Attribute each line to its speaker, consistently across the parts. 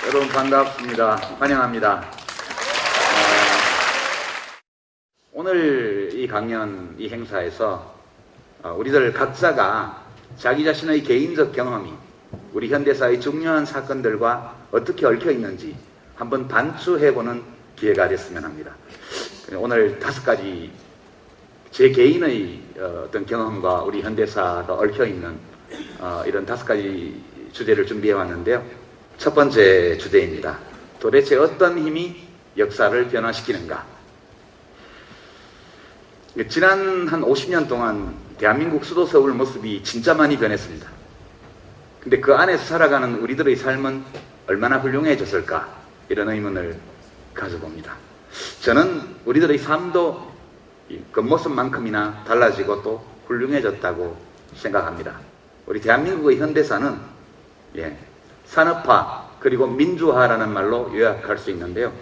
Speaker 1: 여러분 반갑습니다. 환영합니다. 오늘 이 강연, 이 행사에서 우리들 각자가 자기 자신의 개인적 경험이 우리 현대사의 중요한 사건들과 어떻게 얽혀 있는지 한번 반추해보는 기회가 됐으면 합니다. 오늘 5가지 제 개인의 어떤 경험과 우리 현대사가 얽혀 있는 이런 5가지 주제를 준비해 왔는데요. 첫 번째 주제입니다. 도대체 어떤 힘이 역사를 변화시키는가? 지난 한 50년 동안 대한민국 수도 서울 모습이 진짜 많이 변했습니다. 근데 그 안에서 살아가는 우리들의 삶은 얼마나 훌륭해졌을까? 이런 의문을 가져봅니다. 저는 우리들의 삶도 겉모습만큼이나 달라지고 또 훌륭해졌다고 생각합니다. 우리 대한민국의 현대사는 산업화 그리고 민주화라는 말로 요약할 수 있는데요.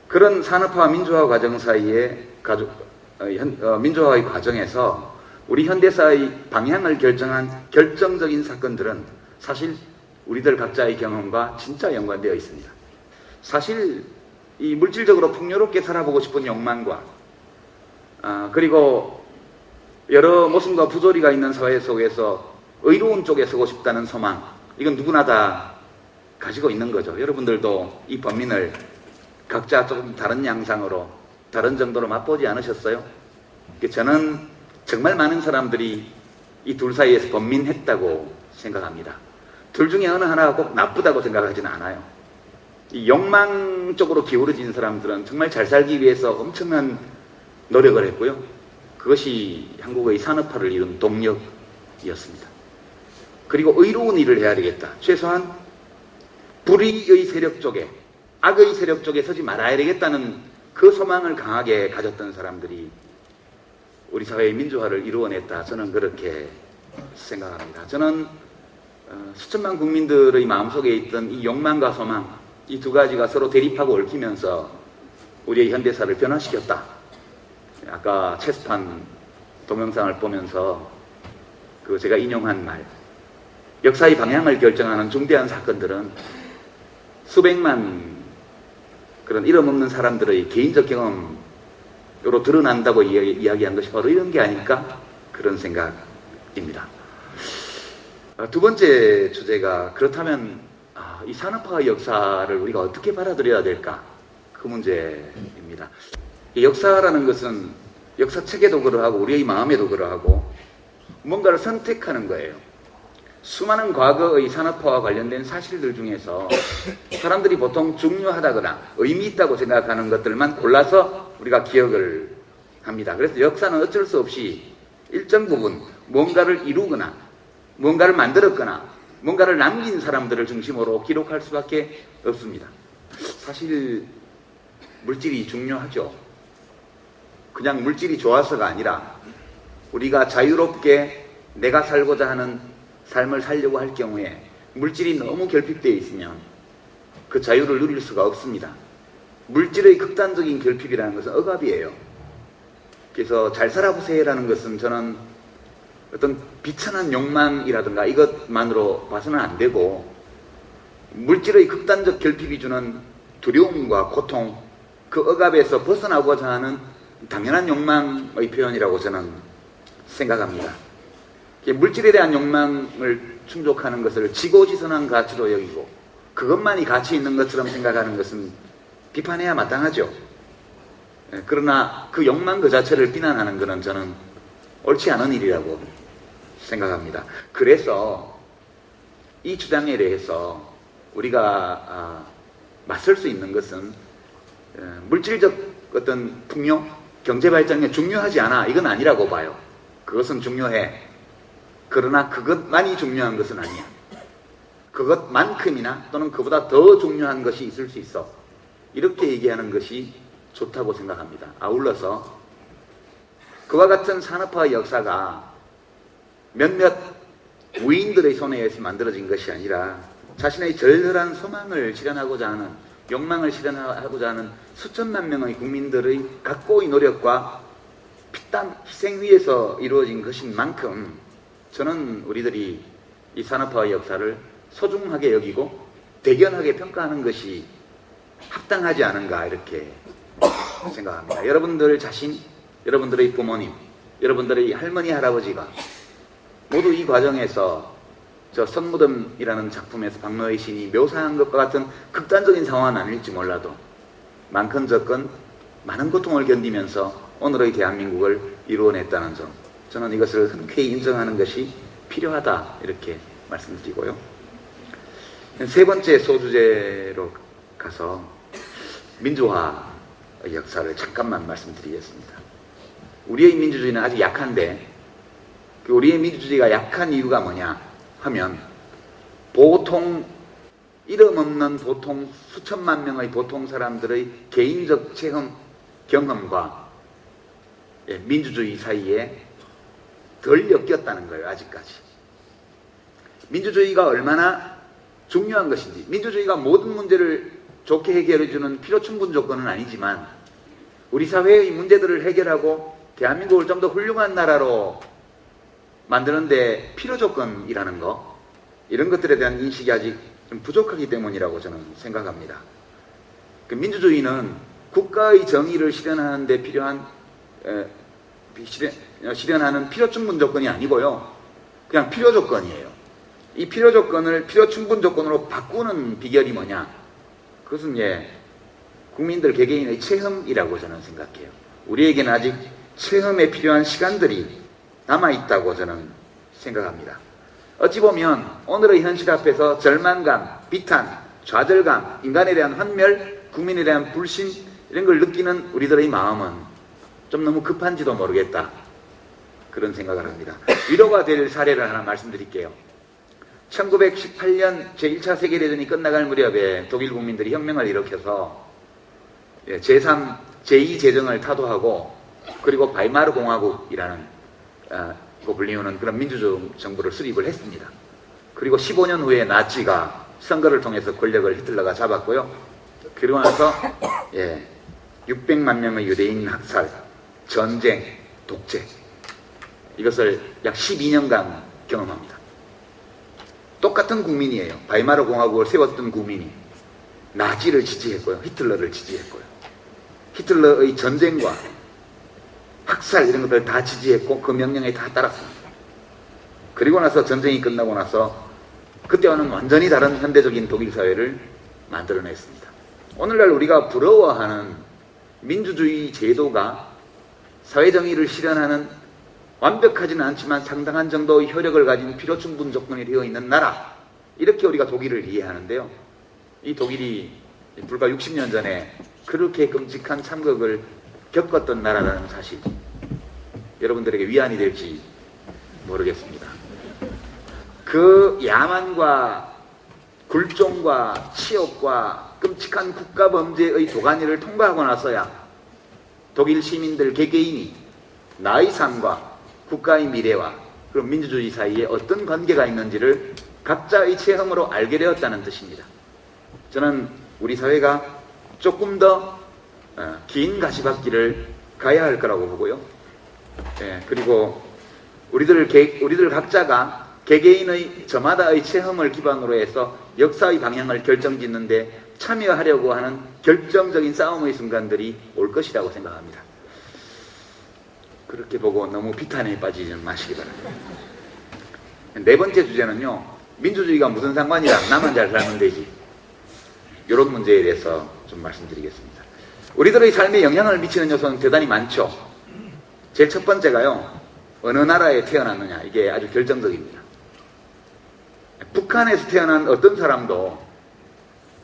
Speaker 1: 그런 산업화와 민주화 과정 사이에 민주화의 과정에서 우리 현대사의 방향을 결정한 결정적인 사건들은 사실 우리들 각자의 경험과 진짜 연관되어 있습니다. 사실 이 물질적으로 풍요롭게 살아보고 싶은 욕망과 그리고 여러 모순과 부조리가 있는 사회 속에서 의로운 쪽에 서고 싶다는 소망, 이건 누구나 다 가지고 있는 거죠. 여러분들도 이 범민을 각자 조금 다른 양상으로, 다른 정도로 맛보지 않으셨어요? 저는 정말 많은 사람들이 이 둘 사이에서 범민했다고 생각합니다. 둘 중에 어느 하나가 꼭 나쁘다고 생각하지는 않아요. 이 욕망 쪽으로 기울어진 사람들은 정말 잘 살기 위해서 엄청난 노력을 했고요. 그것이 한국의 산업화를 이룬 동력이었습니다. 그리고 의로운 일을 해야 되겠다. 최소한 불의의 세력 쪽에, 악의 세력 쪽에 서지 말아야 되겠다는 그 소망을 강하게 가졌던 사람들이 우리 사회의 민주화를 이루어냈다. 저는 그렇게 생각합니다. 저는 수천만 국민들의 마음속에 있던 이 욕망과 소망, 이 두 가지가 서로 대립하고 얽히면서 우리의 현대사를 변화시켰다. 아까 체스판 동영상을 보면서 제가 인용한 말, 역사의 방향을 결정하는 중대한 사건들은 수백만 그런 이름 없는 사람들의 개인적 경험으로 드러난다고 이야기한 것이 바로 이런 게 아닐까? 그런 생각입니다. 두 번째 주제가 그렇다면 이 산업화의 역사를 우리가 어떻게 받아들여야 될까? 그 문제입니다. 이 역사라는 것은 역사책에도 그러하고 우리의 마음에도 그러하고 뭔가를 선택하는 거예요. 수많은 과거의 산업화와 관련된 사실들 중에서 사람들이 보통 중요하다거나 의미 있다고 생각하는 것들만 골라서 우리가 기억을 합니다. 그래서 역사는 어쩔 수 없이 일정 부분 뭔가를 이루거나 뭔가를 만들었거나 뭔가를 남긴 사람들을 중심으로 기록할 수밖에 없습니다. 사실 물질이 중요하죠. 그냥 물질이 좋아서가 아니라 우리가 자유롭게 내가 살고자 하는 삶을 살려고 할 경우에 물질이 너무 결핍되어 있으면 그 자유를 누릴 수가 없습니다. 물질의 극단적인 결핍이라는 것은 억압이에요. 그래서 잘 살아보세요라는 것은 저는 어떤 비천한 욕망이라든가 이것만으로 봐서는 안 되고 물질의 극단적 결핍이 주는 두려움과 고통, 그 억압에서 벗어나고자 하는 당연한 욕망의 표현이라고 저는 생각합니다. 물질에 대한 욕망을 충족하는 것을 지고지선한 가치로 여기고 그것만이 가치 있는 것처럼 생각하는 것은 비판해야 마땅하죠. 그러나 그 욕망 그 자체를 비난하는 것은 저는 옳지 않은 일이라고 생각합니다. 그래서 이 주장에 대해서 우리가 맞설 수 있는 것은 물질적 어떤 풍요, 경제발전이 중요하지 않아, 이건 아니라고 봐요. 그것은 중요해. 그러나 그것만이 중요한 것은 아니야. 그것만큼이나 또는 그보다 더 중요한 것이 있을 수 있어. 이렇게 얘기하는 것이 좋다고 생각합니다. 아울러서 그와 같은 산업화의 역사가 몇몇 우인들의 손에 의해서 만들어진 것이 아니라 자신의 절절한 소망을 실현하고자 하는, 욕망을 실현하고자 하는 수천만 명의 국민들의 각고의 노력과 피땀 희생 위에서 이루어진 것인 만큼 저는 우리들이 이 산업화의 역사를 소중하게 여기고 대견하게 평가하는 것이 합당하지 않은가, 이렇게 생각합니다. 여러분들 자신, 여러분들의 부모님, 여러분들의 할머니, 할아버지가 모두 이 과정에서 저 선무덤이라는 작품에서 박노해 시인이 묘사한 것과 같은 극단적인 상황은 아닐지 몰라도 많건 적건 많은 고통을 견디면서 오늘의 대한민국을 이루어냈다는 점, 저는 이것을 흔쾌히 인정하는 것이 필요하다, 이렇게 말씀드리고요. 세 번째 소주제로 가서 민주화의 역사를 잠깐만 말씀드리겠습니다. 우리의 민주주의는 아직 약한데 우리의 민주주의가 약한 이유가 뭐냐 하면 보통 이름 없는 보통 수천만 명의 보통 사람들의 개인적 체험, 경험과 민주주의 사이에 덜 엮였다는 거예요. 아직까지. 민주주의가 얼마나 중요한 것인지, 민주주의가 모든 문제를 좋게 해결해주는 필요충분 조건은 아니지만 우리 사회의 문제들을 해결하고 대한민국을 좀 더 훌륭한 나라로 만드는데 필요조건이라는 거, 이런 것들에 대한 인식이 아직 좀 부족하기 때문이라고 저는 생각합니다. 그 민주주의는 국가의 정의를 실현하는 데 필요한 실현하는 필요충분 조건이 아니고요, 그냥 필요조건이에요. 이 필요조건을 필요충분 조건으로 바꾸는 비결이 뭐냐, 그것은 국민들 개개인의 체험이라고 저는 생각해요. 우리에게는 아직 체험에 필요한 시간들이 남아있다고 저는 생각합니다. 어찌 보면 오늘의 현실 앞에서 절망감, 비탄, 좌절감, 인간에 대한 환멸, 국민에 대한 불신, 이런 걸 느끼는 우리들의 마음은 좀 너무 급한지도 모르겠다, 그런 생각을 합니다. 위로가 될 사례를 하나 말씀드릴게요. 1918년 제1차 세계대전이 끝나갈 무렵에 독일 국민들이 혁명을 일으켜서 제3, 제2 제정을 타도하고 그리고 바이마르 공화국이라는 불리우는 그런 민주주의 정부를 수립을 했습니다. 그리고 15년 후에 나치가 선거를 통해서 권력을 히틀러가 잡았고요. 그리고 나서 600만 명의 유대인 학살, 전쟁, 독재, 이것을 약 12년간 경험합니다. 똑같은 국민이에요. 바이마르 공화국을 세웠던 국민이 나치를 지지했고요, 히틀러를 지지했고요, 히틀러의 전쟁과 학살 이런 것들 다 지지했고 그 명령에 다 따랐습니다. 그리고 나서 전쟁이 끝나고 나서 그때와는 완전히 다른 현대적인 독일 사회를 만들어냈습니다. 오늘날 우리가 부러워하는 민주주의 제도가 사회정의를 실현하는 완벽하지는 않지만 상당한 정도의 효력을 가진 필요충분 조건이 되어 있는 나라, 이렇게 우리가 독일을 이해하는데요. 이 독일이 불과 60년 전에 그렇게 끔찍한 참극을 겪었던 나라라는 사실, 여러분들에게 위안이 될지 모르겠습니다. 그 야만과 굴종과 치욕과 끔찍한 국가범죄의 도가니를 통과하고 나서야 독일 시민들 개개인이 나의 삶과 국가의 미래와 그런 민주주의 사이에 어떤 관계가 있는지를 각자의 체험으로 알게 되었다는 뜻입니다. 저는 우리 사회가 조금 더 긴 가시밭길을 가야 할 거라고 보고요. 그리고 우리들 각자가 개개인의 저마다의 체험을 기반으로 해서 역사의 방향을 결정짓는데 참여하려고 하는 결정적인 싸움의 순간들이 올 것이라고 생각합니다. 그렇게 보고 너무 비탄에 빠지지 마시기 바랍니다. 네 번째 주제는요, 민주주의가 무슨 상관이라, 나만 잘 살면 되지. 이런 문제에 대해서 좀 말씀드리겠습니다. 우리들의 삶에 영향을 미치는 요소는 대단히 많죠. 제일 첫 번째가요, 어느 나라에 태어났느냐, 이게 아주 결정적입니다. 북한에서 태어난 어떤 사람도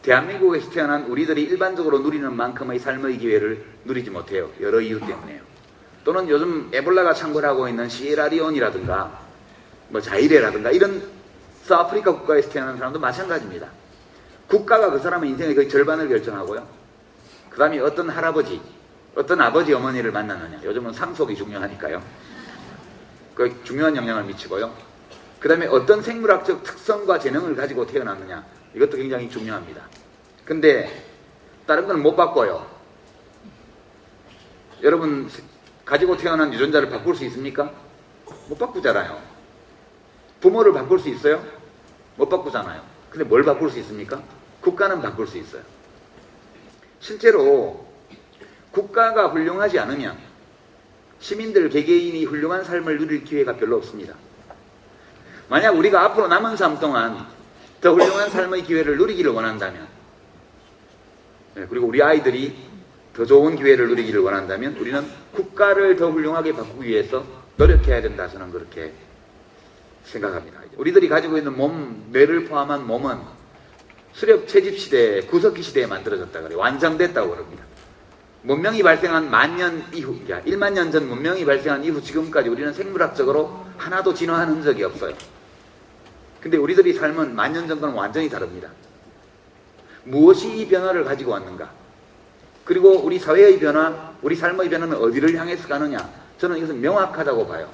Speaker 1: 대한민국에서 태어난 우리들이 일반적으로 누리는 만큼의 삶의 기회를 누리지 못해요. 여러 이유 때문에요. 또는 요즘 에볼라가 창궐하고 있는 시에라리온이라든가 뭐 자이레라든가 이런 서아프리카 국가에서 태어난 사람도 마찬가지입니다. 국가가 그 사람의 인생의 거의 절반을 결정하고요. 그 다음에 어떤 할아버지, 어떤 아버지, 어머니를 만나느냐. 요즘은 상속이 중요하니까요. 그 중요한 영향을 미치고요. 그 다음에 어떤 생물학적 특성과 재능을 가지고 태어났느냐. 이것도 굉장히 중요합니다. 근데 다른 건 못 바꿔요. 여러분 가지고 태어난 유전자를 바꿀 수 있습니까? 못 바꾸잖아요. 부모를 바꿀 수 있어요? 못 바꾸잖아요. 근데 뭘 바꿀 수 있습니까? 국가는 바꿀 수 있어요. 실제로 국가가 훌륭하지 않으면 시민들 개개인이 훌륭한 삶을 누릴 기회가 별로 없습니다. 만약 우리가 앞으로 남은 삶 동안 더 훌륭한 삶의 기회를 누리기를 원한다면, 그리고 우리 아이들이 더 좋은 기회를 누리기를 원한다면 우리는 국가를 더 훌륭하게 바꾸기 위해서 노력해야 된다. 저는 그렇게 생각합니다. 우리들이 가지고 있는 몸, 뇌를 포함한 몸은 수렵 채집 시대, 구석기 시대에 만들어졌다 그래요. 완성됐다고 그럽니다. 문명이 발생한 10,000년 이후, 1만 년 전 문명이 발생한 이후 지금까지 우리는 생물학적으로 하나도 진화한 흔적이 없어요. 근데 우리들이 삶은 10,000년 전과는 완전히 다릅니다. 무엇이 이 변화를 가지고 왔는가? 그리고 우리 사회의 변화, 우리 삶의 변화는 어디를 향해서 가느냐? 저는 이것은 명확하다고 봐요.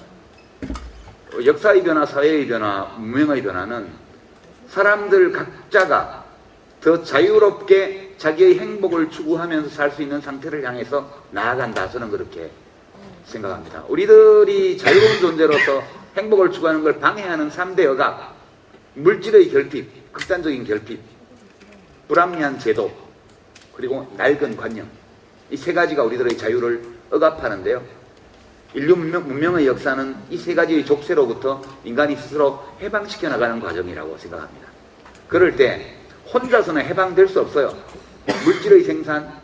Speaker 1: 역사의 변화, 사회의 변화, 문명의 변화는 사람들 각자가 더 자유롭게 자기의 행복을 추구하면서 살 수 있는 상태를 향해서 나아간다. 저는 그렇게 생각합니다. 우리들이 자유로운 존재로서 행복을 추구하는 걸 방해하는 3대 억압, 물질의 결핍, 극단적인 결핍, 불합리한 제도, 그리고 낡은 관념, 이 세 가지가 우리들의 자유를 억압하는데요. 인류 문명의 역사는 이 세 가지의 족쇄로부터 인간이 스스로 해방시켜 나가는 과정이라고 생각합니다. 그럴 때 혼자서는 해방될 수 없어요. 물질의 생산,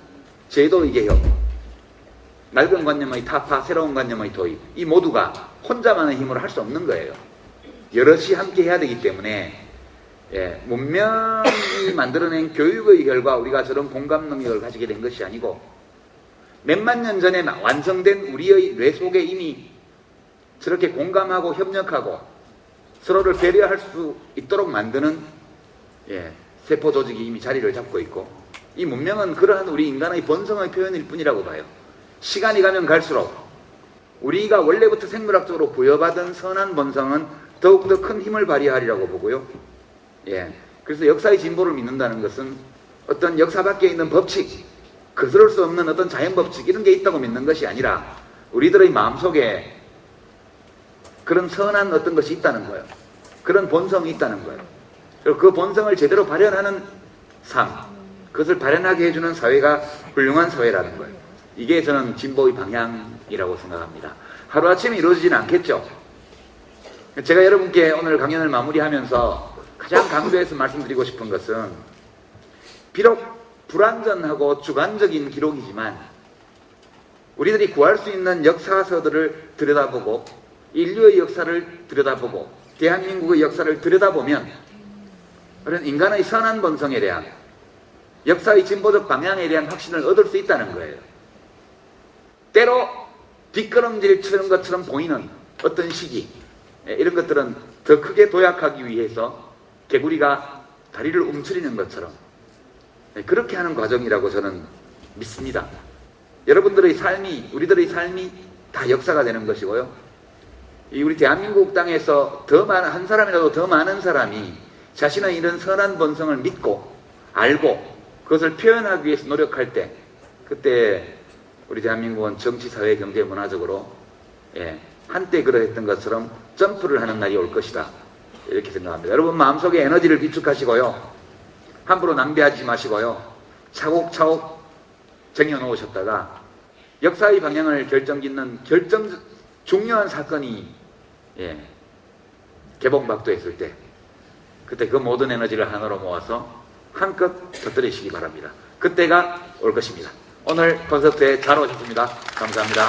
Speaker 1: 제도의 개혁, 낡은 관념의 타파, 새로운 관념의 도입, 이 모두가 혼자만의 힘으로 할 수 없는 거예요. 여럿이 함께 해야 되기 때문에 문명이 만들어낸 교육의 결과 우리가 저런 공감 능력을 가지게 된 것이 아니고 몇만 년 전에 완성된 우리의 뇌 속에 이미 저렇게 공감하고 협력하고 서로를 배려할 수 있도록 만드는 세포 조직이 이미 자리를 잡고 있고, 이 문명은 그러한 우리 인간의 본성의 표현일 뿐이라고 봐요. 시간이 가면 갈수록 우리가 원래부터 생물학적으로 부여받은 선한 본성은 더욱더 큰 힘을 발휘하리라고 보고요. 그래서 역사의 진보를 믿는다는 것은 어떤 역사 밖에 있는 법칙, 거스를 수 없는 어떤 자연법칙 이런 게 있다고 믿는 것이 아니라 우리들의 마음속에 그런 선한 어떤 것이 있다는 거예요. 그런 본성이 있다는 거예요. 그리고 그 본성을 제대로 발현하는 삶, 그것을 발현하게 해주는 사회가 훌륭한 사회라는 거예요. 이게 저는 진보의 방향이라고 생각합니다. 하루아침에 이루어지지는 않겠죠. 제가 여러분께 오늘 강연을 마무리하면서 가장 강조해서 말씀드리고 싶은 것은, 비록 불완전하고 주관적인 기록이지만 우리들이 구할 수 있는 역사서들을 들여다보고 인류의 역사를 들여다보고 대한민국의 역사를 들여다보면 그런 인간의 선한 본성에 대한, 역사의 진보적 방향에 대한 확신을 얻을 수 있다는 거예요. 때로 뒷걸음질 치는 것처럼 보이는 어떤 시기, 이런 것들은 더 크게 도약하기 위해서 개구리가 다리를 움츠리는 것처럼 그렇게 하는 과정이라고 저는 믿습니다. 여러분들의 삶이, 우리들의 삶이 다 역사가 되는 것이고요. 이 우리 대한민국 땅에서 더 많은, 한 사람이라도 더 많은 사람이 자신의 이런 선한 본성을 믿고 알고 그것을 표현하기 위해서 노력할 때, 그때 우리 대한민국은 정치, 사회, 경제, 문화적으로 한때 그러했던 것처럼 점프를 하는 날이 올 것이다. 이렇게 생각합니다. 여러분 마음속에 에너지를 비축하시고요. 함부로 낭비하지 마시고요. 차곡차곡 쟁여놓으셨다가 역사의 방향을 결정짓는 중요한 사건이 개봉박도했을 때 그때 그 모든 에너지를 하나로 모아서 한껏 터뜨리시기 바랍니다. 그때가 올 것입니다. 오늘 콘서트에 잘 오셨습니다. 감사합니다.